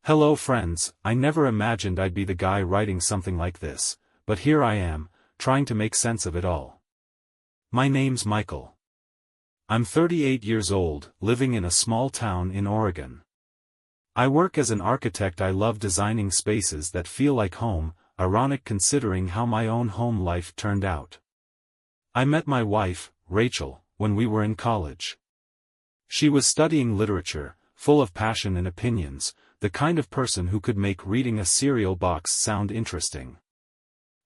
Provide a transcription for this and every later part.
Hello friends, I never imagined I'd be the guy writing something like this, but here I am, trying to make sense of it all. My name's Michael. I'm 38 years old, living in a small town in Oregon. I work as an architect. I love designing spaces that feel like home, ironic considering how my own home life turned out. I met my wife, Rachel, when we were in college. She was studying literature, full of passion and opinions, the kind of person who could make reading a cereal box sound interesting.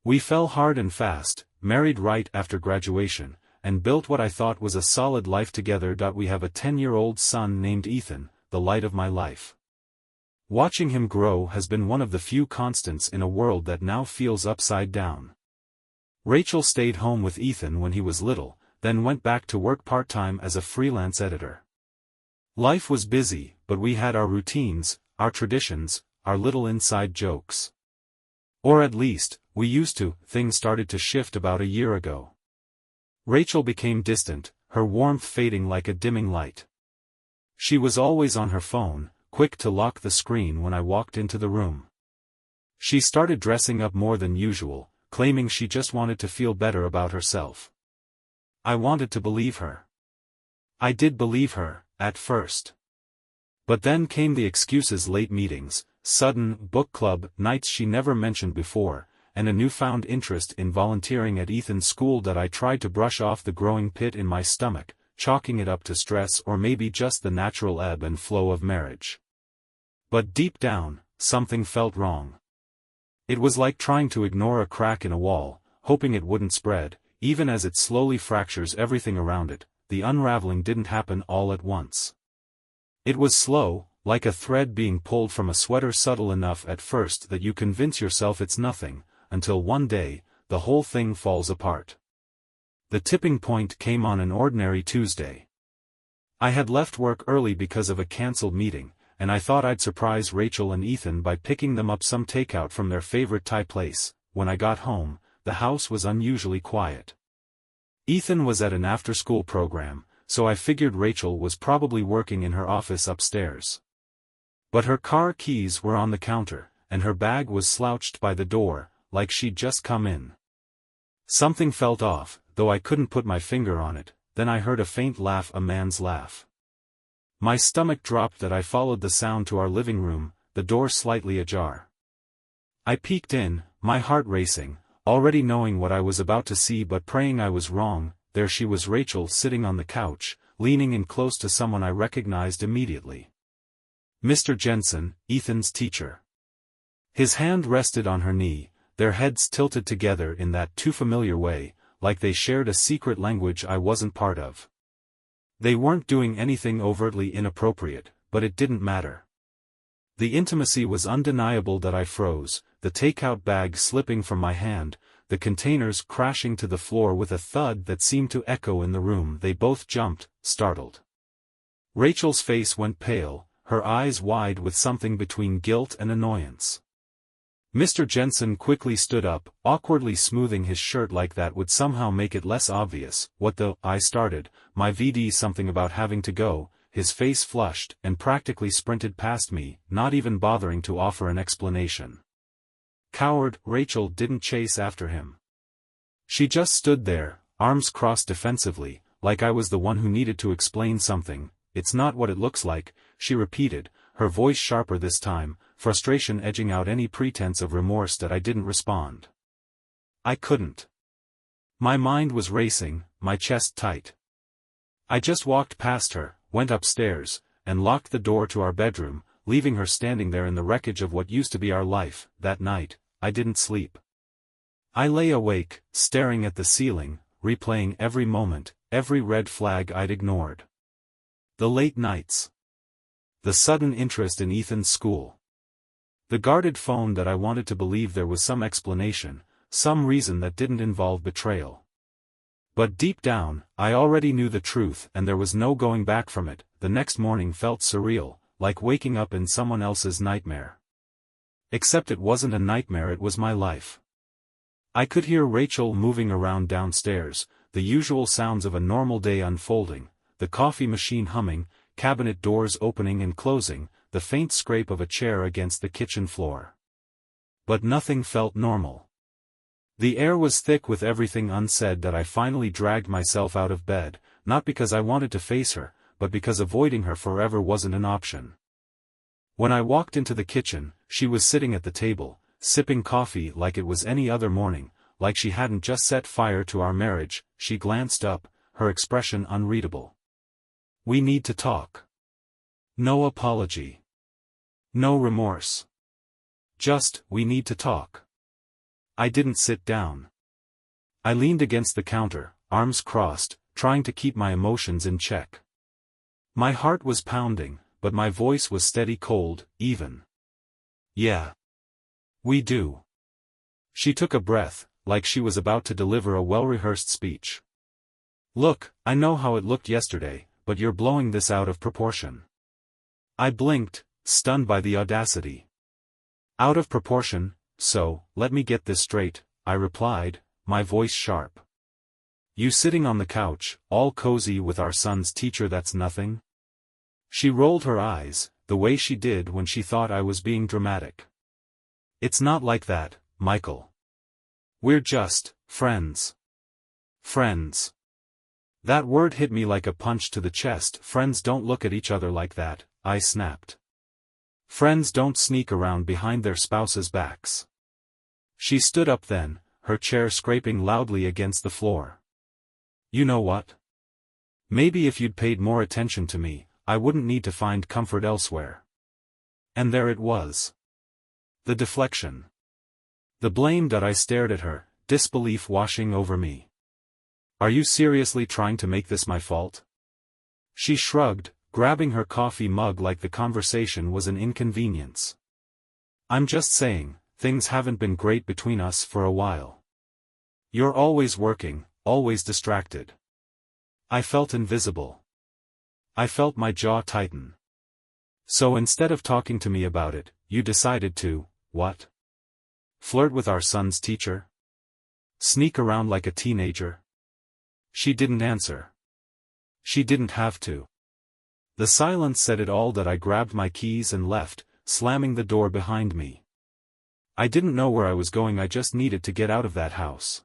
We fell hard and fast, married right after graduation, and built what I thought was a solid life together. We have a 10-year-old son named Ethan, the light of my life. Watching him grow has been one of the few constants in a world that now feels upside down. Rachel stayed home with Ethan when he was little, then went back to work part-time as a freelance editor. Life was busy, but we had our routines, our traditions, our little inside jokes. Or at least, we used to. Things started to shift about a year ago. Rachel became distant, her warmth fading like a dimming light. She was always on her phone, quick to lock the screen when I walked into the room. She started dressing up more than usual, claiming she just wanted to feel better about herself. I wanted to believe her. I did believe her, at first. But then came the excuses: late meetings, sudden book club nights she never mentioned before, and a newfound interest in volunteering at Ethan's school that I tried to brush off the growing pit in my stomach, chalking it up to stress or maybe just the natural ebb and flow of marriage. But deep down, something felt wrong. It was like trying to ignore a crack in a wall, hoping it wouldn't spread. Even as it slowly fractures everything around it, the unraveling didn't happen all at once. It was slow, like a thread being pulled from a sweater, subtle enough at first that you convince yourself it's nothing, until one day, the whole thing falls apart. The tipping point came on an ordinary Tuesday. I had left work early because of a cancelled meeting, and I thought I'd surprise Rachel and Ethan by picking them up some takeout from their favorite Thai place. When I got home, the house was unusually quiet. Ethan was at an after-school program, so I figured Rachel was probably working in her office upstairs. But her car keys were on the counter, and her bag was slouched by the door, like she'd just come in. Something felt off, though I couldn't put my finger on it. Then I heard a faint laugh, a man's laugh. My stomach dropped as I followed the sound to our living room, the door slightly ajar. I peeked in, my heart racing, already knowing what I was about to see but praying I was wrong. There she was, Rachel, sitting on the couch, leaning in close to someone I recognized immediately. Mr. Jensen, Ethan's teacher. His hand rested on her knee, their heads tilted together in that too familiar way, like they shared a secret language I wasn't part of. They weren't doing anything overtly inappropriate, but it didn't matter. The intimacy was undeniable. That I froze, the takeout bag slipping from my hand, the containers crashing to the floor with a thud that seemed to echo in the room. They both jumped, startled. Rachel's face went pale, her eyes wide with something between guilt and annoyance. Mr. Jensen quickly stood up, awkwardly smoothing his shirt like that would somehow make it less obvious. What the? I started, my VD something about having to go. His face flushed, and practically sprinted past me, not even bothering to offer an explanation. Coward, Rachel didn't chase after him. She just stood there, arms crossed defensively, like I was the one who needed to explain something. It's not what it looks like, she repeated, her voice sharper this time, frustration edging out any pretense of remorse. That I didn't respond. I couldn't. My mind was racing, my chest tight. I just walked past her, went upstairs, and locked the door to our bedroom, leaving her standing there in the wreckage of what used to be our life. That night, I didn't sleep. I lay awake, staring at the ceiling, replaying every moment, every red flag I'd ignored. The late nights. The sudden interest in Ethan's school. The guarded phone that I wanted to believe there was some explanation, some reason that didn't involve betrayal. But deep down, I already knew the truth and there was no going back from it. The next morning felt surreal, like waking up in someone else's nightmare. Except it wasn't a nightmare, it was my life. I could hear Rachel moving around downstairs, the usual sounds of a normal day unfolding, the coffee machine humming, cabinet doors opening and closing, the faint scrape of a chair against the kitchen floor. But nothing felt normal. The air was thick with everything unsaid that I finally dragged myself out of bed, not because I wanted to face her, but because avoiding her forever wasn't an option. When I walked into the kitchen, she was sitting at the table, sipping coffee like it was any other morning, like she hadn't just set fire to our marriage. She glanced up, her expression unreadable. "We need to talk." No apology. No remorse. Just, "We need to talk." I didn't sit down. I leaned against the counter, arms crossed, trying to keep my emotions in check. My heart was pounding, but my voice was steady, cold, even. "Yeah. We do." She took a breath, like she was about to deliver a well-rehearsed speech. "Look, I know how it looked yesterday, but you're blowing this out of proportion." I blinked, stunned by the audacity. "Out of proportion? So, let me get this straight," I replied, my voice sharp. "You sitting on the couch, all cozy with our son's teacher, that's nothing?" She rolled her eyes, the way she did when she thought I was being dramatic. "It's not like that, Michael. We're just friends." Friends. That word hit me like a punch to the chest. "Friends don't look at each other like that," I snapped. "Friends don't sneak around behind their spouses' backs." She stood up then, her chair scraping loudly against the floor. "You know what? Maybe if you'd paid more attention to me, I wouldn't need to find comfort elsewhere." And there it was. The deflection. The blame that I stared at her, disbelief washing over me. "Are you seriously trying to make this my fault?" She shrugged, grabbing her coffee mug like the conversation was an inconvenience. "I'm just saying, things haven't been great between us for a while. You're always working, always distracted." I felt invisible. I felt my jaw tighten. "So instead of talking to me about it, you decided to, what? Flirt with our son's teacher? Sneak around like a teenager?" She didn't answer. She didn't have to. The silence said it all. That I grabbed my keys and left, slamming the door behind me. I didn't know where I was going, I just needed to get out of that house.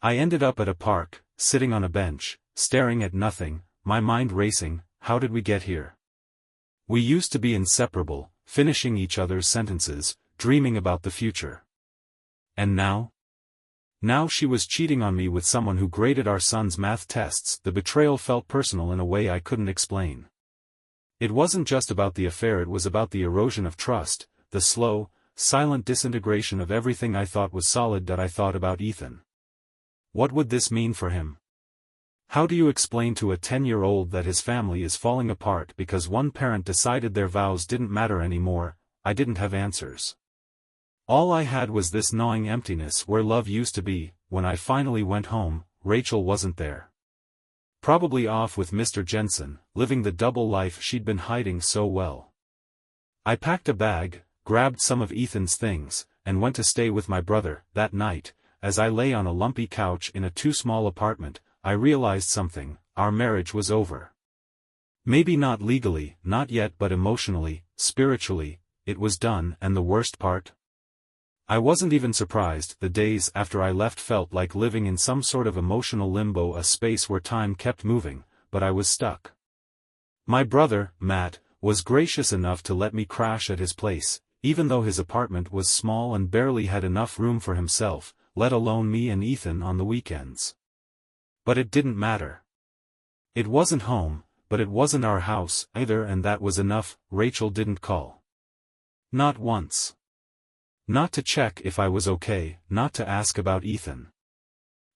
I ended up at a park, sitting on a bench, staring at nothing, my mind racing. How did we get here? We used to be inseparable, finishing each other's sentences, dreaming about the future. And now? Now she was cheating on me with someone who graded our son's math tests. The betrayal felt personal in a way I couldn't explain. It wasn't just about the affair, it was about the erosion of trust, the slow, silent disintegration of everything I thought was solid. That I thought about Ethan. What would this mean for him? How do you explain to a 10-year-old that his family is falling apart because one parent decided their vows didn't matter anymore? I didn't have answers. All I had was this gnawing emptiness where love used to be. When I finally went home, Rachel wasn't there. Probably off with Mr. Jensen, living the double life she'd been hiding so well. I packed a bag, grabbed some of Ethan's things, and went to stay with my brother. That night, as I lay on a lumpy couch in a too-small apartment, I realized something: our marriage was over. Maybe not legally, not yet, but emotionally, spiritually, it was done. And the worst part? I wasn't even surprised. The days after I left felt like living in some sort of emotional limbo, a space where time kept moving, but I was stuck. My brother, Matt, was gracious enough to let me crash at his place, even though his apartment was small and barely had enough room for himself, let alone me and Ethan on the weekends. But it didn't matter. It wasn't home, but it wasn't our house either, and that was enough. Rachel didn't call. Not once. Not to check if I was okay, not to ask about Ethan.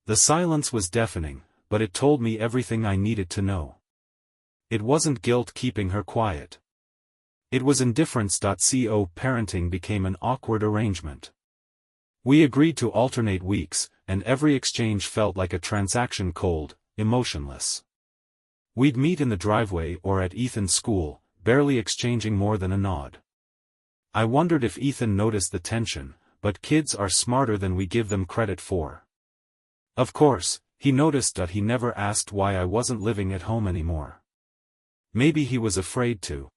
The silence was deafening, but it told me everything I needed to know. It wasn't guilt keeping her quiet. It was indifference. Parenting became an awkward arrangement. We agreed to alternate weeks, and every exchange felt like a transaction, cold, emotionless. We'd meet in the driveway or at Ethan's school, barely exchanging more than a nod. I wondered if Ethan noticed the tension, but kids are smarter than we give them credit for. Of course, he noticed. He never asked why I wasn't living at home anymore. Maybe he was afraid to.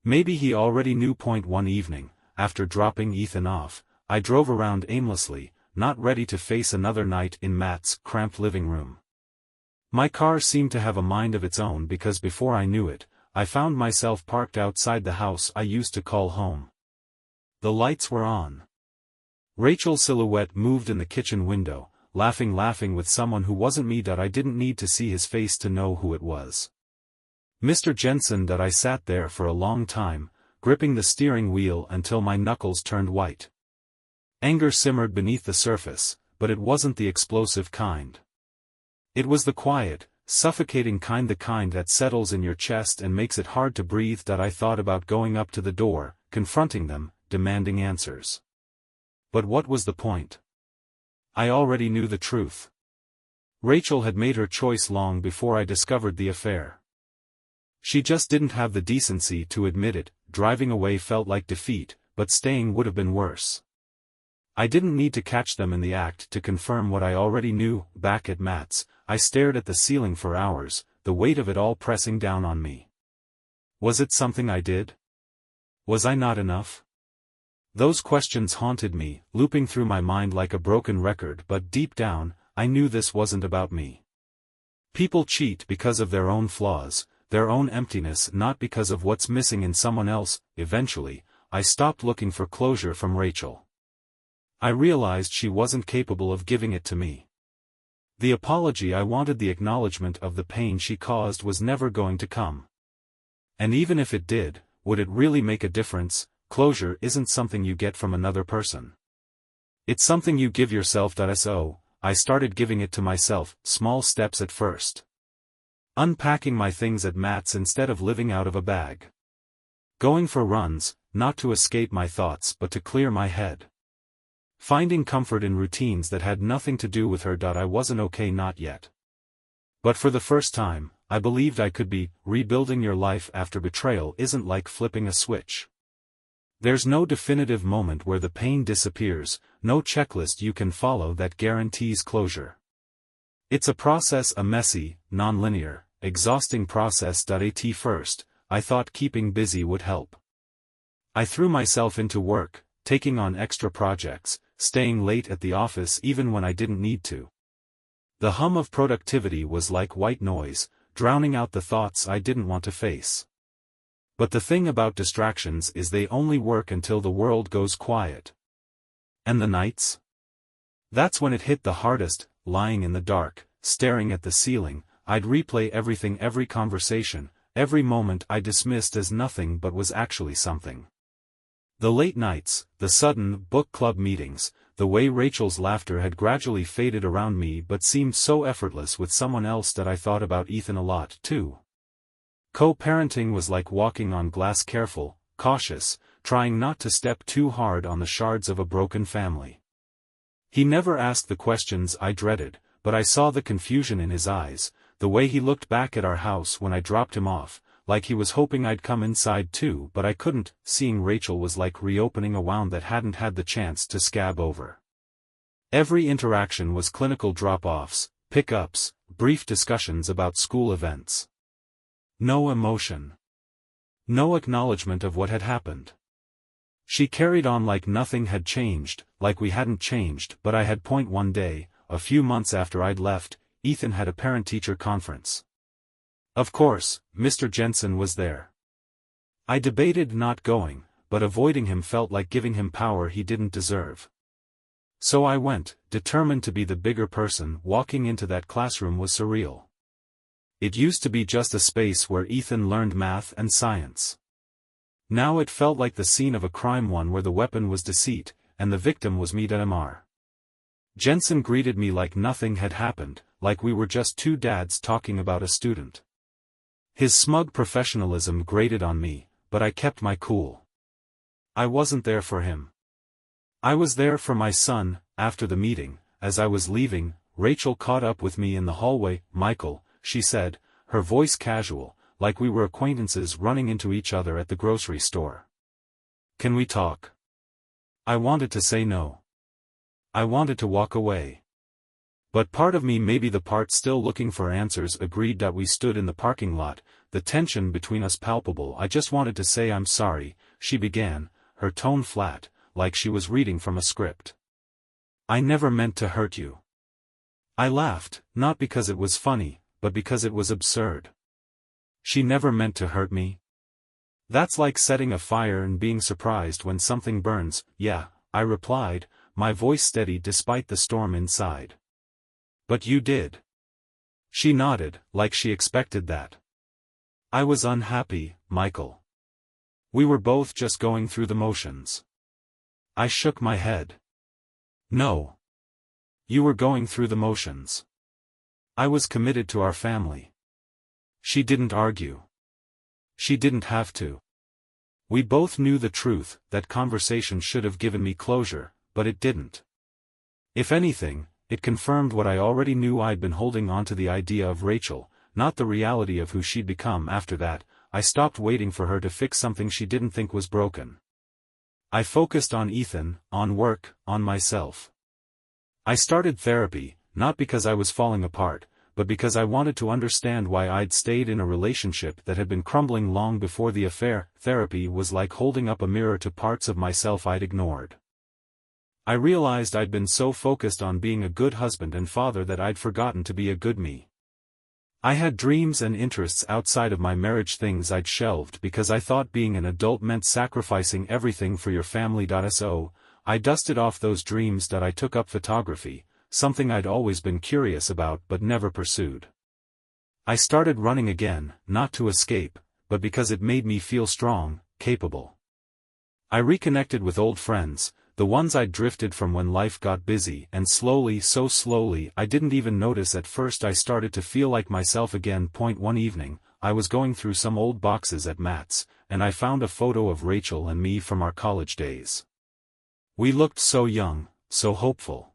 Maybe he already knew. One evening, after dropping Ethan off, I drove around aimlessly, not ready to face another night in Matt's cramped living room. My car seemed to have a mind of its own because before I knew it, I found myself parked outside the house I used to call home. The lights were on. Rachel's silhouette moved in the kitchen window, laughing with someone who wasn't me. I didn't need to see his face to know who it was. Mr. Jensen. I sat there for a long time, gripping the steering wheel until my knuckles turned white. Anger simmered beneath the surface, but it wasn't the explosive kind. It was the quiet, suffocating kind, the kind that settles in your chest and makes it hard to breathe. I thought about going up to the door, confronting them, demanding answers. But what was the point? I already knew the truth. Rachel had made her choice long before I discovered the affair. She just didn't have the decency to admit it. Driving away felt like defeat, but staying would have been worse. I didn't need to catch them in the act to confirm what I already knew. Back at Matt's, I stared at the ceiling for hours, the weight of it all pressing down on me. Was it something I did? Was I not enough? Those questions haunted me, looping through my mind like a broken record, but deep down, I knew this wasn't about me. People cheat because of their own flaws, their own emptiness, not because of what's missing in someone else. Eventually, I stopped looking for closure from Rachel. I realized she wasn't capable of giving it to me. The apology I wanted, the acknowledgement of the pain she caused, was never going to come. And even if it did, would it really make a difference? Closure isn't something you get from another person. It's something you give yourself. So, I started giving it to myself, small steps at first. Unpacking my things at Matt's instead of living out of a bag. Going for runs, not to escape my thoughts but to clear my head. Finding comfort in routines that had nothing to do with her. I wasn't okay, not yet. But for the first time, I believed I could be. Rebuilding your life after betrayal isn't like flipping a switch. There's no definitive moment where the pain disappears, no checklist you can follow that guarantees closure. It's a process, a messy, non-linear, exhausting process. At first, I thought keeping busy would help. I threw myself into work, taking on extra projects, staying late at the office even when I didn't need to. The hum of productivity was like white noise, drowning out the thoughts I didn't want to face. But the thing about distractions is they only work until the world goes quiet. And the nights? That's when it hit the hardest. Lying in the dark, staring at the ceiling, I'd replay everything, every conversation, every moment I dismissed as nothing but was actually something. The late nights, the sudden book club meetings, the way Rachel's laughter had gradually faded around me but seemed so effortless with someone else. I thought about Ethan a lot, too. Co-parenting was like walking on glass, careful, cautious, trying not to step too hard on the shards of a broken family. He never asked the questions I dreaded, but I saw the confusion in his eyes, the way he looked back at our house when I dropped him off, like he was hoping I'd come inside too, but I couldn't. Seeing Rachel was like reopening a wound that hadn't had the chance to scab over. Every interaction was clinical drop-offs, pick-ups, brief discussions about school events. No emotion. No acknowledgement of what had happened. She carried on like nothing had changed, like we hadn't changed. But I had. One day, a few months after I'd left, Ethan had a parent-teacher conference. Of course, Mr. Jensen was there. I debated not going, but avoiding him felt like giving him power he didn't deserve. So I went, determined to be the bigger person. Walking into that classroom was surreal. It used to be just a space where Ethan learned math and science. Now it felt like the scene of a crime, one where the weapon was deceit, and the victim was me. Mr. Jensen greeted me like nothing had happened, like we were just two dads talking about a student. His smug professionalism grated on me, but I kept my cool. I wasn't there for him. I was there for my son. After the meeting, as I was leaving, Rachel caught up with me in the hallway. "Michael," she said, her voice casual, like we were acquaintances running into each other at the grocery store. "Can we talk?" I wanted to say no. I wanted to walk away. But part of me, maybe the part still looking for answers, agreed that we stood in the parking lot, the tension between us palpable. I just wanted to say I'm sorry, she began, her tone flat, like she was reading from a script. I never meant to hurt you. I laughed, not because it was funny, but because it was absurd. She never meant to hurt me? That's like setting a fire and being surprised when something burns. Yeah, I replied, my voice steady despite the storm inside. But you did. She nodded, like she expected that. I was unhappy, Michael. We were both just going through the motions. I shook my head. No. You were going through the motions. I was committed to our family. She didn't argue. She didn't have to. We both knew the truth. That conversation should have given me closure, but it didn't. If anything, it confirmed what I already knew. I'd been holding on to the idea of Rachel, not the reality of who she'd become. After that, I stopped waiting for her to fix something she didn't think was broken. I focused on Ethan, on work, on myself. I started therapy, not because I was falling apart, but because I wanted to understand why I'd stayed in a relationship that had been crumbling long before the affair. Therapy was like holding up a mirror to parts of myself I'd ignored. I realized I'd been so focused on being a good husband and father that I'd forgotten to be a good me. I had dreams and interests outside of my marriage, things I'd shelved because I thought being an adult meant sacrificing everything for your family. So, I dusted off those dreams. I took up photography, something I'd always been curious about but never pursued. I started running again, not to escape, but because it made me feel strong, capable. I reconnected with old friends, the ones I'd drifted from when life got busy, and slowly, so slowly, I didn't even notice at first, I started to feel like myself again. One evening, I was going through some old boxes at Matt's, and I found a photo of Rachel and me from our college days. We looked so young, so hopeful.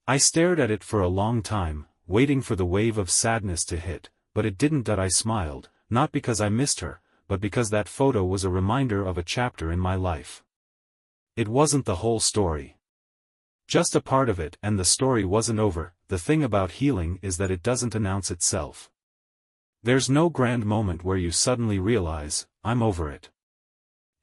I stared at it for a long time, waiting for the wave of sadness to hit, but it didn't. I smiled, not because I missed her, but because that photo was a reminder of a chapter in my life. It wasn't the whole story. Just a part of it, and the story wasn't over. The thing about healing is that it doesn't announce itself. There's no grand moment where you suddenly realize, I'm over it.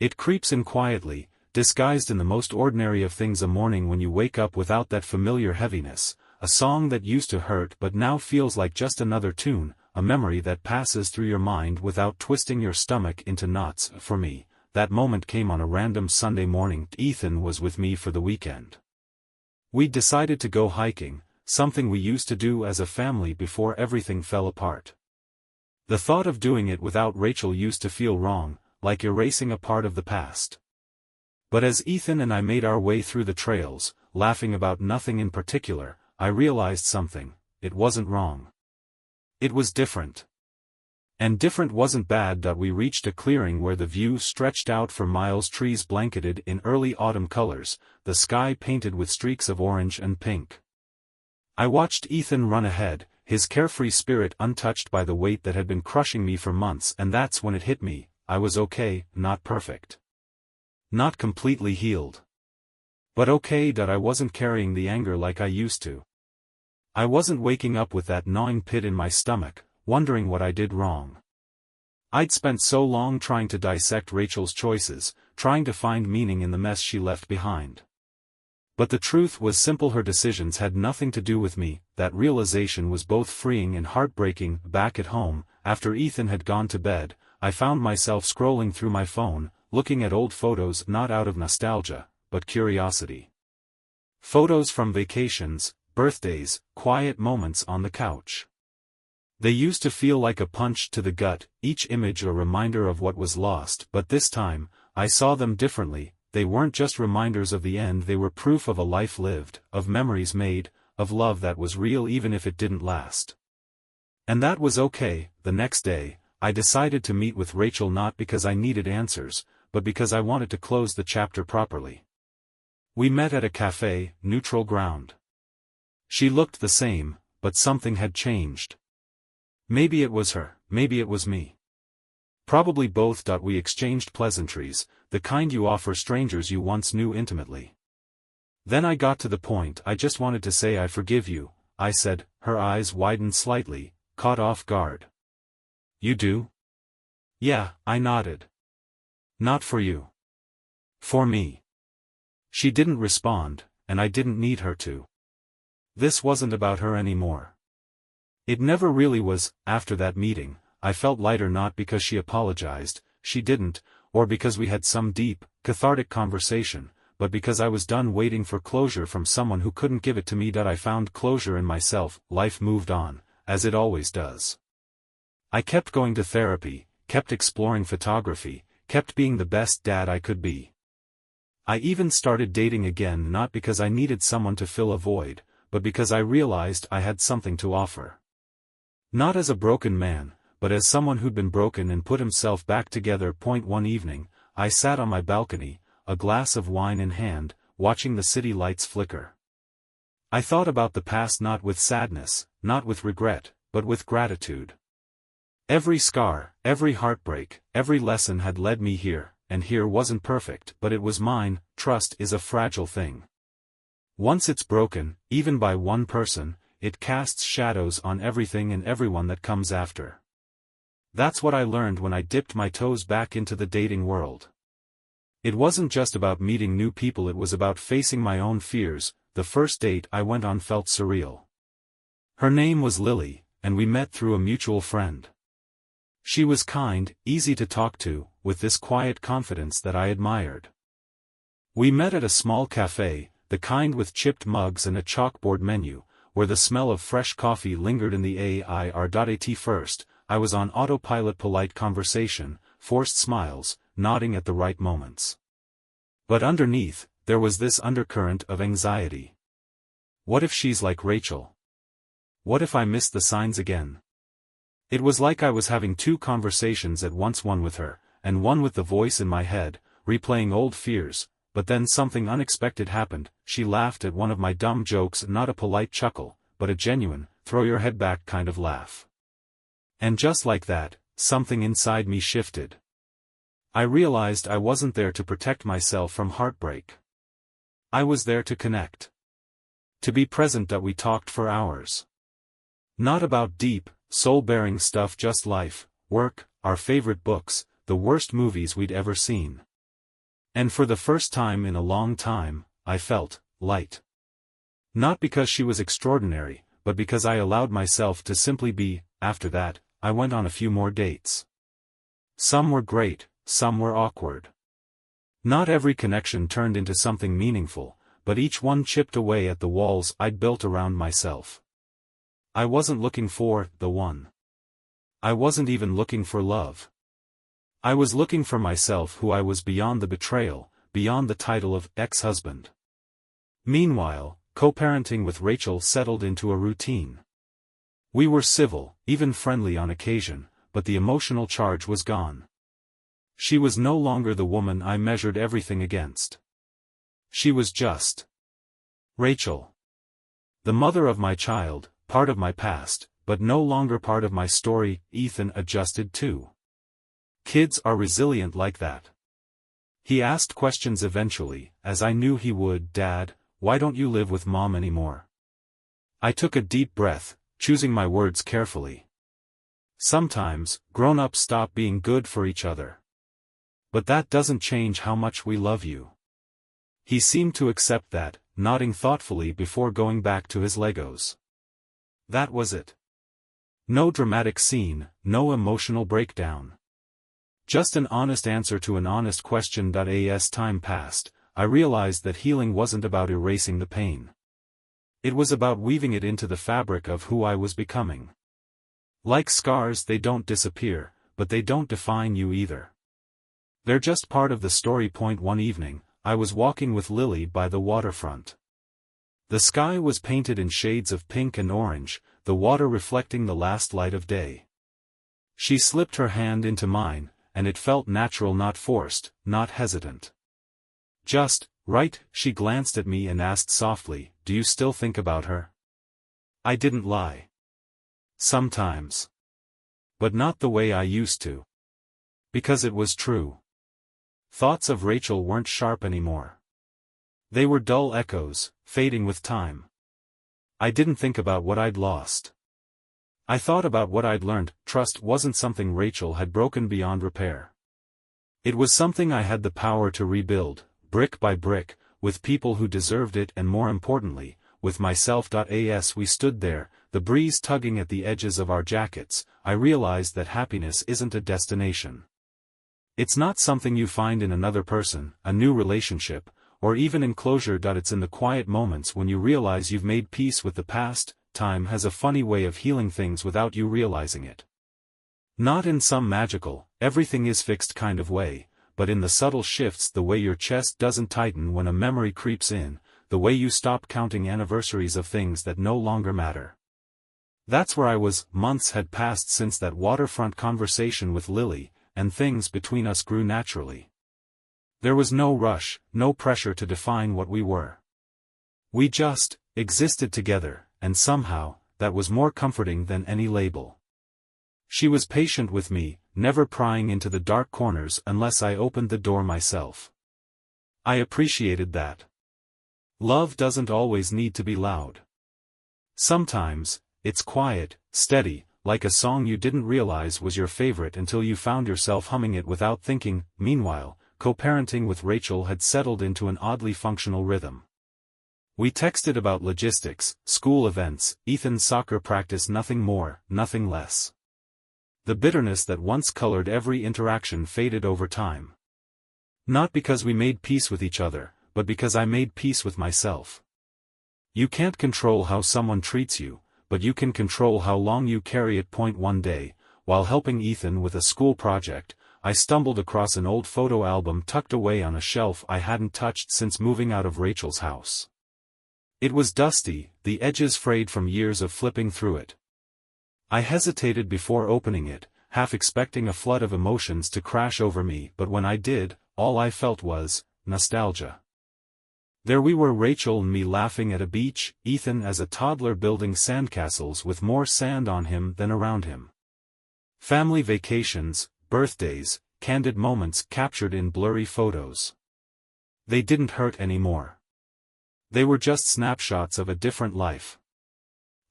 It creeps in quietly, disguised in the most ordinary of things. A morning when you wake up without that familiar heaviness, a song that used to hurt but now feels like just another tune, a memory that passes through your mind without twisting your stomach into knots. For me, that moment came on a random Sunday morning. Ethan was with me for the weekend. We'd decided to go hiking, something we used to do as a family before everything fell apart. The thought of doing it without Rachel used to feel wrong, like erasing a part of the past. But as Ethan and I made our way through the trails, laughing about nothing in particular, I realized something. It wasn't wrong. It was different. And different wasn't bad. We reached a clearing where the view stretched out for miles, trees blanketed in early autumn colors, the sky painted with streaks of orange and pink. I watched Ethan run ahead, his carefree spirit untouched by the weight that had been crushing me for months, and that's when it hit me. I was okay, not perfect. Not completely healed. But okay. I wasn't carrying the anger like I used to. I wasn't waking up with that gnawing pit in my stomach, wondering what I did wrong. I'd spent so long trying to dissect Rachel's choices, trying to find meaning in the mess she left behind. But the truth was simple, her decisions had nothing to do with me. That realization was both freeing and heartbreaking. Back at home, after Ethan had gone to bed, I found myself scrolling through my phone, looking at old photos, not out of nostalgia, but curiosity. Photos from vacations, birthdays, quiet moments on the couch. They used to feel like a punch to the gut, each image a reminder of what was lost. But this time, I saw them differently. They weren't just reminders of the end, they were proof of a life lived, of memories made, of love that was real even if it didn't last. And that was okay. The next day, I decided to meet with Rachel, not because I needed answers, but because I wanted to close the chapter properly. We met at a cafe, neutral ground. She looked the same, but something had changed. Maybe it was her, maybe it was me. Probably both. We exchanged pleasantries, the kind you offer strangers you once knew intimately. Then I got to the point. I just wanted to say I forgive you, I said, her eyes widened slightly, caught off guard. You do? Yeah, I nodded. Not for you. For me. She didn't respond, and I didn't need her to. This wasn't about her anymore. It never really was. After that meeting, I felt lighter, not because she apologized, she didn't, or because we had some deep, cathartic conversation, but because I was done waiting for closure from someone who couldn't give it to me. I found closure in myself. Life moved on, as it always does. I kept going to therapy, kept exploring photography, kept being the best dad I could be. I even started dating again, not because I needed someone to fill a void, but because I realized I had something to offer. Not as a broken man, but as someone who'd been broken and put himself back together. One evening, I sat on my balcony, a glass of wine in hand, watching the city lights flicker. I thought about the past, not with sadness, not with regret, but with gratitude. Every scar, every heartbreak, every lesson had led me here, and here wasn't perfect, but it was mine. Trust is a fragile thing. Once it's broken, even by one person, it casts shadows on everything and everyone that comes after. That's what I learned when I dipped my toes back into the dating world. It wasn't just about meeting new people, it was about facing my own fears. The first date I went on felt surreal. Her name was Lily, and we met through a mutual friend. She was kind, easy to talk to, with this quiet confidence that I admired. We met at a small cafe, the kind with chipped mugs and a chalkboard menu, where the smell of fresh coffee lingered in the air. At first, I was on autopilot, polite conversation, forced smiles, nodding at the right moments. But underneath, there was this undercurrent of anxiety. What if she's like Rachel? What if I missed the signs again? It was like I was having two conversations at once, one with her, and one with the voice in my head, replaying old fears. But then something unexpected happened. She laughed at one of my dumb jokes, not a polite chuckle, but a genuine, throw your head back kind of laugh. And just like that, something inside me shifted. I realized I wasn't there to protect myself from heartbreak. I was there to connect. To be present. We talked for hours. Not about deep, soul-bearing stuff, just life, work, our favorite books, the worst movies we'd ever seen. And for the first time in a long time, I felt light. Not because she was extraordinary, but because I allowed myself to simply be. After that, I went on a few more dates. Some were great, some were awkward. Not every connection turned into something meaningful, but each one chipped away at the walls I'd built around myself. I wasn't looking for the one. I wasn't even looking for love. I was looking for myself, who I was beyond the betrayal, beyond the title of ex-husband. Meanwhile, co-parenting with Rachel settled into a routine. We were civil, even friendly on occasion, but the emotional charge was gone. She was no longer the woman I measured everything against. She was just Rachel. The mother of my child, part of my past, but no longer part of my story. Ethan adjusted too. Kids are resilient like that. He asked questions eventually, as I knew he would. Dad, why don't you live with Mom anymore? I took a deep breath, choosing my words carefully. Sometimes, grown-ups stop being good for each other. But that doesn't change how much we love you. He seemed to accept that, nodding thoughtfully before going back to his Legos. That was it. No dramatic scene, no emotional breakdown. Just an honest answer to an honest question. As time passed, I realized that healing wasn't about erasing the pain. It was about weaving it into the fabric of who I was becoming. Like scars, they don't disappear, but they don't define you either. They're just part of the story. One evening, I was walking with Lily by the waterfront. The sky was painted in shades of pink and orange, the water reflecting the last light of day. She slipped her hand into mine, and it felt natural, not forced, not hesitant. Just right. She glanced at me and asked softly, "Do you still think about her?" I didn't lie. Sometimes. But not the way I used to. Because it was true. Thoughts of Rachel weren't sharp anymore. They were dull echoes, fading with time. I didn't think about what I'd lost. I thought about what I'd learned. Trust wasn't something Rachel had broken beyond repair. It was something I had the power to rebuild, brick by brick, with people who deserved it and more importantly, with myself. As we stood there, the breeze tugging at the edges of our jackets, I realized that happiness isn't a destination. It's not something you find in another person, a new relationship, or even in closure. It's in the quiet moments when you realize you've made peace with the past. Time has a funny way of healing things without you realizing it. Not in some magical, everything is fixed kind of way, but in the subtle shifts, the way your chest doesn't tighten when a memory creeps in, the way you stop counting anniversaries of things that no longer matter. That's where I was. Months had passed since that waterfront conversation with Lily, and things between us grew naturally. There was no rush, no pressure to define what we were. We just existed together, and somehow, that was more comforting than any label. She was patient with me, never prying into the dark corners unless I opened the door myself. I appreciated that. Love doesn't always need to be loud. Sometimes, it's quiet, steady, like a song you didn't realize was your favorite until you found yourself humming it without thinking. Meanwhile, co-parenting with Rachel had settled into an oddly functional rhythm. We texted about logistics, school events, Ethan's soccer practice, nothing more, nothing less. The bitterness that once colored every interaction faded over time. Not because we made peace with each other, but because I made peace with myself. You can't control how someone treats you, but you can control how long you carry it. One day, while helping Ethan with a school project, I stumbled across an old photo album tucked away on a shelf I hadn't touched since moving out of Rachel's house. It was dusty, the edges frayed from years of flipping through it. I hesitated before opening it, half expecting a flood of emotions to crash over me, but when I did, all I felt was nostalgia. There we were, Rachel and me laughing at a beach, Ethan as a toddler building sandcastles with more sand on him than around him. Family vacations, birthdays, candid moments captured in blurry photos. They didn't hurt anymore. They were just snapshots of a different life.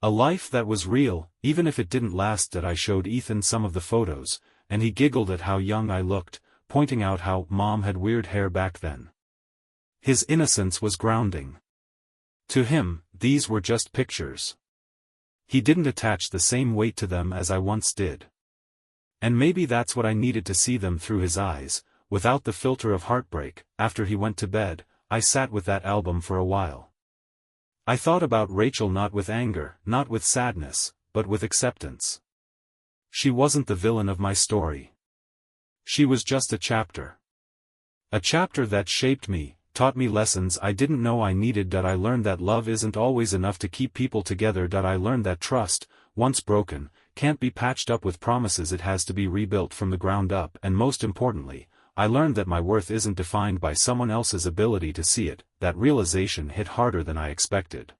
A life that was real, even if it didn't last. I showed Ethan some of the photos, and he giggled at how young I looked, pointing out how Mom had weird hair back then. His innocence was grounding. To him, these were just pictures. He didn't attach the same weight to them as I once did. And maybe that's what I needed, to see them through his eyes, without the filter of heartbreak. After he went to bed, I sat with that album for a while. I thought about Rachel, not with anger, not with sadness, but with acceptance. She wasn't the villain of my story. She was just a chapter. A chapter that shaped me, taught me lessons I didn't know I needed. I learned that love isn't always enough to keep people together. I learned that trust, once broken, can't be patched up with promises. It has to be rebuilt from the ground up. And most importantly, I learned that my worth isn't defined by someone else's ability to see it. That realization hit harder than I expected.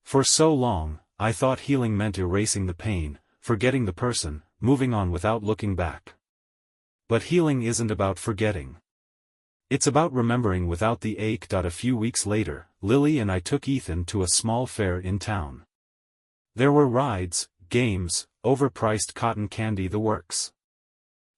For so long, I thought healing meant erasing the pain, forgetting the person, moving on without looking back. But healing isn't about forgetting. It's about remembering without the ache. A few weeks later, Lily and I took Ethan to a small fair in town. There were rides, games, overpriced cotton candy, the works.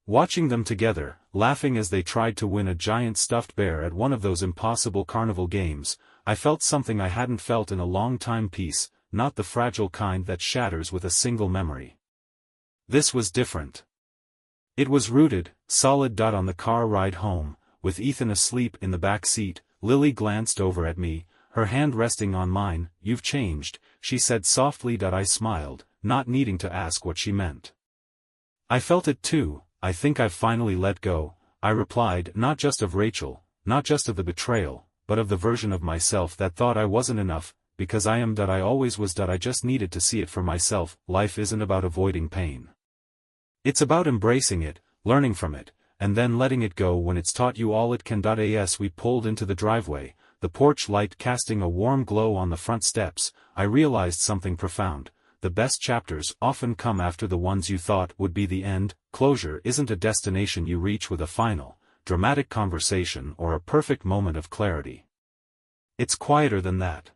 Watching them together, laughing as they tried to win a giant stuffed bear at one of those impossible carnival games, I felt something I hadn't felt in a long time. Peace, not the fragile kind that shatters with a single memory. This was different. It was rooted, solid. On the car ride home, with Ethan asleep in the back seat, Lily glanced over at me, her hand resting on mine. "You've changed," she said softly. I smiled, not needing to ask what she meant. "I felt it too. I think I've finally let go," I replied, not just of Rachel, not just of the betrayal, but of the version of myself that thought I wasn't enough, because I am. I always was. I just needed to see it for myself. Life isn't about avoiding pain. It's about embracing it, learning from it, and then letting it go when it's taught you all it can. As we pulled into the driveway, the porch light casting a warm glow on the front steps, I realized something profound. The best chapters often come after the ones you thought would be the end. Closure isn't a destination you reach with a final, dramatic conversation or a perfect moment of clarity. It's quieter than that.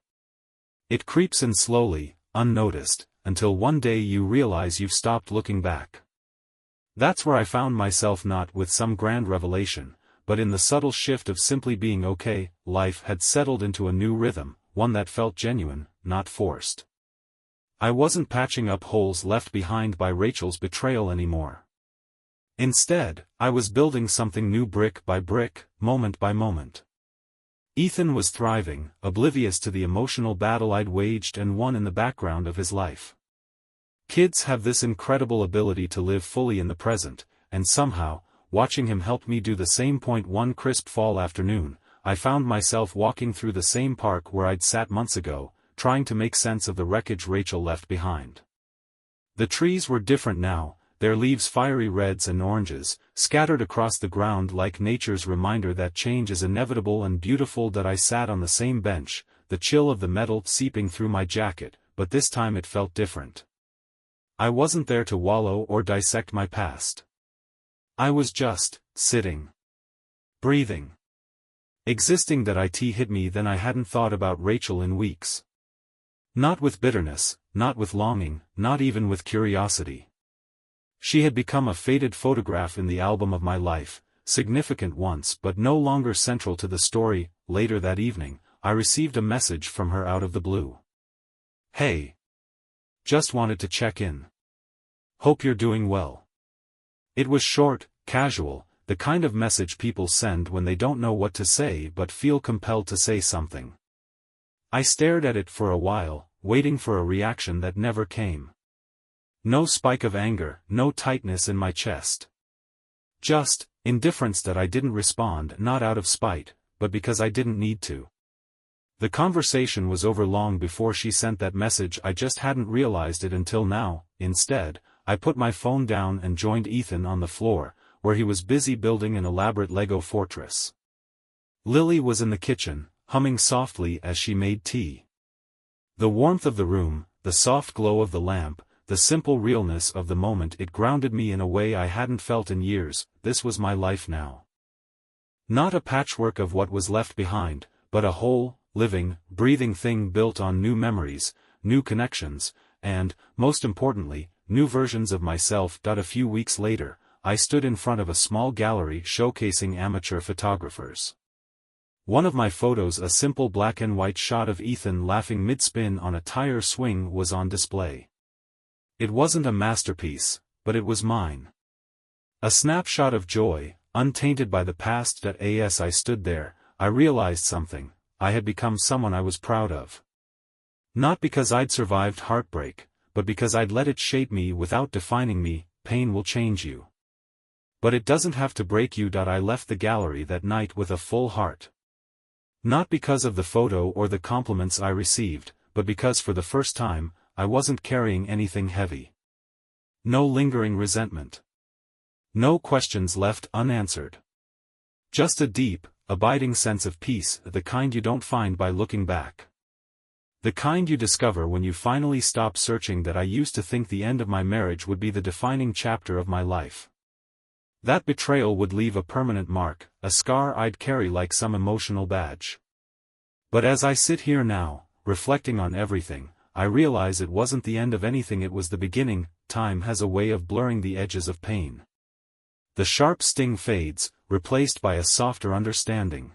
It creeps in slowly, unnoticed, until one day you realize you've stopped looking back. That's where I found myself, not with some grand revelation, but in the subtle shift of simply being okay. Life had settled into a new rhythm, one that felt genuine, not forced. I wasn't patching up holes left behind by Rachel's betrayal anymore. Instead, I was building something new, brick by brick, moment by moment. Ethan was thriving, oblivious to the emotional battle I'd waged and won in the background of his life. Kids have this incredible ability to live fully in the present, and somehow, watching him help me do the same. One crisp fall afternoon, I found myself walking through the same park where I'd sat months ago, trying to make sense of the wreckage Rachel left behind. The trees were different now, their leaves fiery reds and oranges, scattered across the ground like nature's reminder that change is inevitable and beautiful. That I sat on the same bench, the chill of the metal seeping through my jacket, but this time it felt different. I wasn't there to wallow or dissect my past. I was just sitting. Breathing. Existing. That it hit me then I hadn't thought about Rachel in weeks. Not with bitterness, not with longing, not even with curiosity. She had become a faded photograph in the album of my life, significant once but no longer central to the story. Later that evening, I received a message from her out of the blue. "Hey. Just wanted to check in. Hope you're doing well." It was short, casual, the kind of message people send when they don't know what to say but feel compelled to say something. I stared at it for a while, waiting for a reaction that never came. No spike of anger, no tightness in my chest. Just indifference. That I didn't respond, not out of spite, but because I didn't need to. The conversation was over long before she sent that message. I just hadn't realized it until now. Instead, I put my phone down and joined Ethan on the floor, where he was busy building an elaborate Lego fortress. Lily was in the kitchen, humming softly as she made tea. The warmth of the room, the soft glow of the lamp, the simple realness of the moment, it grounded me in a way I hadn't felt in years. This was my life now. Not a patchwork of what was left behind, but a whole, living, breathing thing built on new memories, new connections, and, most importantly, new versions of myself. A few weeks later, I stood in front of a small gallery showcasing amateur photographers. One of my photos, a simple black and white shot of Ethan laughing mid-spin on a tire swing, was on display. It wasn't a masterpiece, but it was mine. A snapshot of joy, untainted by the past. As I stood there, I realized something. I had become someone I was proud of. Not because I'd survived heartbreak, but because I'd let it shape me without defining me. Pain will change you. But it doesn't have to break you. I left the gallery that night with a full heart. Not because of the photo or the compliments I received, but because for the first time, I wasn't carrying anything heavy. No lingering resentment. No questions left unanswered. Just a deep, abiding sense of peace, the kind you don't find by looking back. The kind you discover when you finally stop searching. I used to think the end of my marriage would be the defining chapter of my life. That betrayal would leave a permanent mark, a scar I'd carry like some emotional badge. But as I sit here now, reflecting on everything, I realize it wasn't the end of anything, it was the beginning. Time has a way of blurring the edges of pain. The sharp sting fades, replaced by a softer understanding.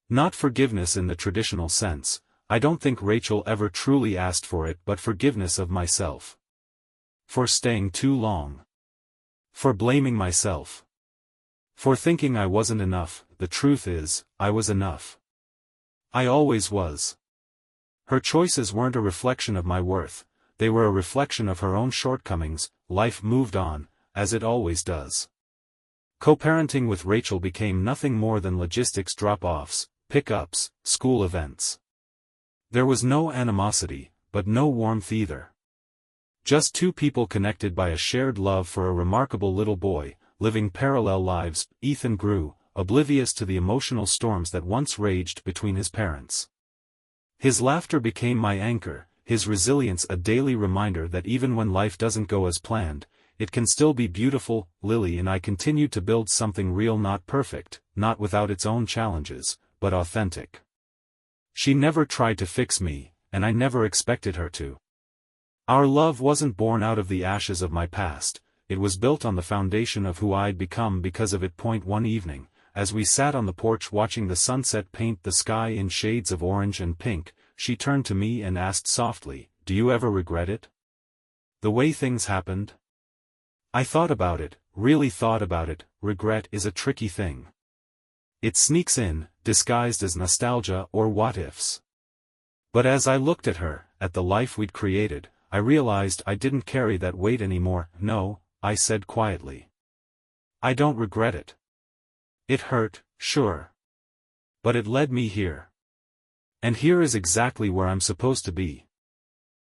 Not forgiveness in the traditional sense. I don't think Rachel ever truly asked for it, but forgiveness of myself. For staying too long. For blaming myself. For thinking I wasn't enough. The truth is, I was enough. I always was. Her choices weren't a reflection of my worth, they were a reflection of her own shortcomings. Life moved on, as it always does. Co-parenting with Rachel became nothing more than logistics, drop-offs, pick-ups, school events. There was no animosity, but no warmth either. Just two people connected by a shared love for a remarkable little boy, living parallel lives. Ethan grew, oblivious to the emotional storms that once raged between his parents. His laughter became my anchor, his resilience a daily reminder that even when life doesn't go as planned, it can still be beautiful. Lily and I continued to build something real, not perfect, not without its own challenges, but authentic. She never tried to fix me, and I never expected her to. Our love wasn't born out of the ashes of my past, it was built on the foundation of who I'd become because of it. One evening, as we sat on the porch watching the sunset paint the sky in shades of orange and pink, she turned to me and asked softly, "Do you ever regret it? The way things happened?" I thought about it, really thought about it. Regret is a tricky thing. It sneaks in, disguised as nostalgia or what-ifs. But as I looked at her, at the life we'd created, I realized I didn't carry that weight anymore. "No," I said quietly. "I don't regret it. It hurt, sure. But it led me here. And here is exactly where I'm supposed to be."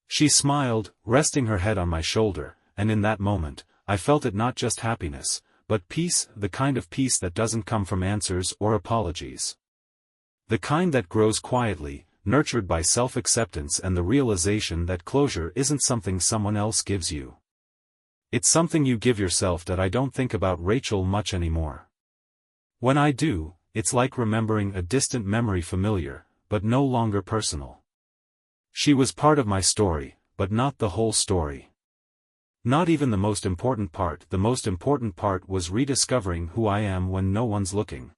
She smiled, resting her head on my shoulder, and in that moment, I felt it not just happiness, but peace, the kind of peace that doesn't come from answers or apologies. The kind that grows quietly, nurtured by self-acceptance and the realization that closure isn't something someone else gives you. It's something you give yourself. That I don't think about Rachel much anymore. When I do, it's like remembering a distant memory, familiar, but no longer personal. She was part of my story, but not the whole story. Not even the most important part. The most important part was rediscovering who I am when no one's looking.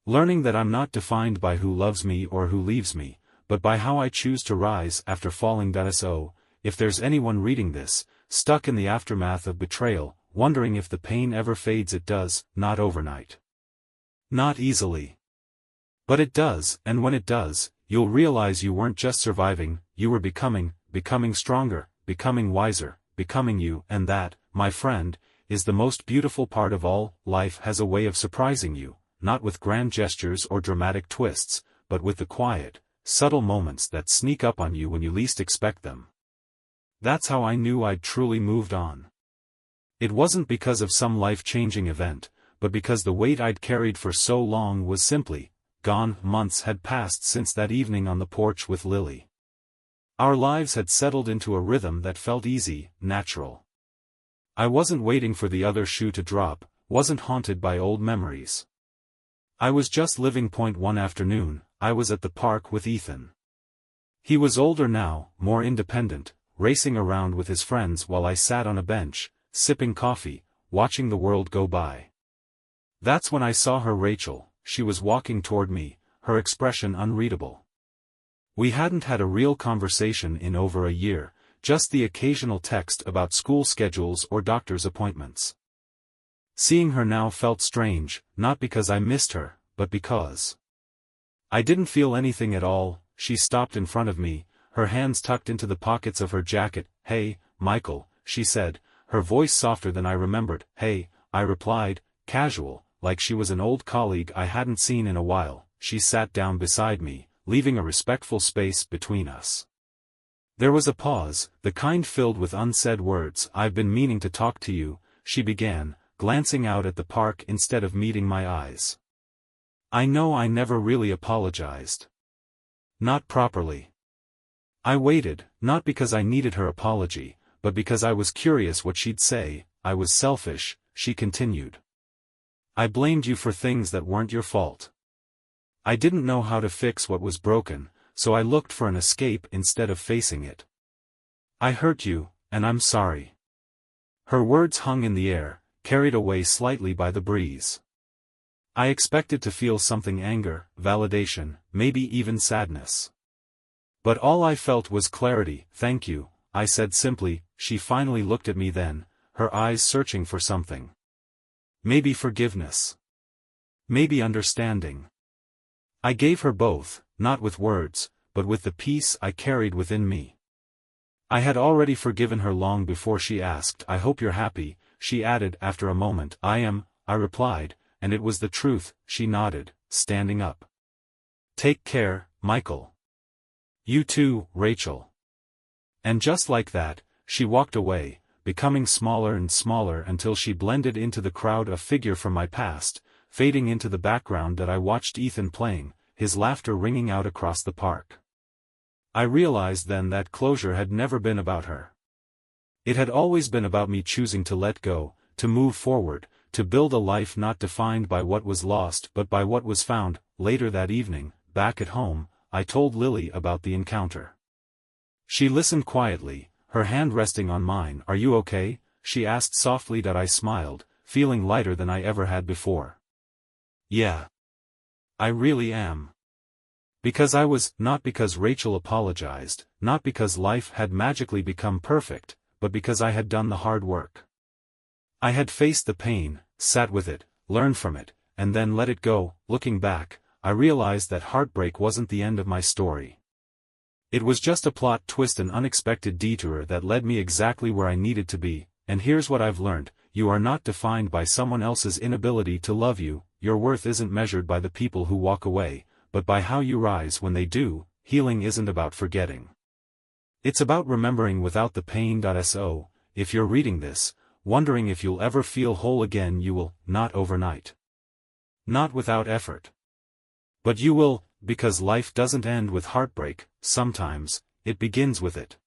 Learning that I'm not defined by who loves me or who leaves me, but by how I choose to rise after falling. So, if there's anyone reading this, stuck in the aftermath of betrayal, wondering if the pain ever fades, it does, not overnight. Not easily. But it does, and when it does, you'll realize you weren't just surviving, you were becoming stronger, becoming wiser, becoming you. And that, my friend, is the most beautiful part of all. Life has a way of surprising you, not with grand gestures or dramatic twists, but with the quiet, subtle moments that sneak up on you when you least expect them. That's how I knew I'd truly moved on. It wasn't because of some life-changing event, but because the weight I'd carried for so long was simply gone. Months had passed since that evening on the porch with Lily. Our lives had settled into a rhythm that felt easy, natural. I wasn't waiting for the other shoe to drop, wasn't haunted by old memories. I was just living. One afternoon, I was at the park with Ethan. He was older now, more independent, racing around with his friends while I sat on a bench, sipping coffee, watching the world go by. That's when I saw her. Rachel. She was walking toward me, her expression unreadable. We hadn't had a real conversation in over a year, just the occasional text about school schedules or doctor's appointments. Seeing her now felt strange, not because I missed her, but because I didn't feel anything at all. She stopped in front of me, her hands tucked into the pockets of her jacket. "Hey, Michael," she said, her voice softer than I remembered. "Hey," I replied, casual, like she was an old colleague I hadn't seen in a while. She sat down beside me, leaving a respectful space between us. There was a pause, the kind filled with unsaid words. "I've been meaning to talk to you," she began, glancing out at the park instead of meeting my eyes. I know I never really apologized. Not properly. I waited, not because I needed her apology, but because I was curious what she'd say. "I was selfish," she continued. "I blamed you for things that weren't your fault. I didn't know how to fix what was broken, so I looked for an escape instead of facing it. I hurt you, and I'm sorry." Her words hung in the air, carried away slightly by the breeze. I expected to feel something: anger, validation, maybe even sadness. But all I felt was clarity. "Thank you," I said simply. She finally looked at me then, her eyes searching for something. Maybe forgiveness. Maybe understanding. I gave her both, not with words, but with the peace I carried within me. I had already forgiven her long before she asked. "I hope you're happy," she added after a moment. "I am," I replied, and it was the truth. She nodded, standing up. "Take care, Michael. You too, Rachel." And just like that, she walked away, becoming smaller and smaller until she blended into the crowd, a figure from my past, fading into the background that I watched Ethan playing, his laughter ringing out across the park. I realized then that closure had never been about her. It had always been about me choosing to let go, to move forward, to build a life not defined by what was lost but by what was found. Later that evening, back at home, I told Lily about the encounter. She listened quietly, her hand resting on mine. Are you okay? She asked softly. That I smiled, feeling lighter than I ever had before. Yeah. I really am. Because I was, not because Rachel apologized, not because life had magically become perfect, but because I had done the hard work. I had faced the pain, sat with it, learned from it, and then let it go. Looking back, I realized that heartbreak wasn't the end of my story. It was just a plot twist, an unexpected detour that led me exactly where I needed to be. And here's what I've learned: you are not defined by someone else's inability to love you. Your worth isn't measured by the people who walk away, but by how you rise when they do. Healing isn't about forgetting. It's about remembering without the pain. So, if you're reading this, wondering if you'll ever feel whole again, you will, not overnight. Not without effort. But you will, because life doesn't end with heartbreak. Sometimes, it begins with it.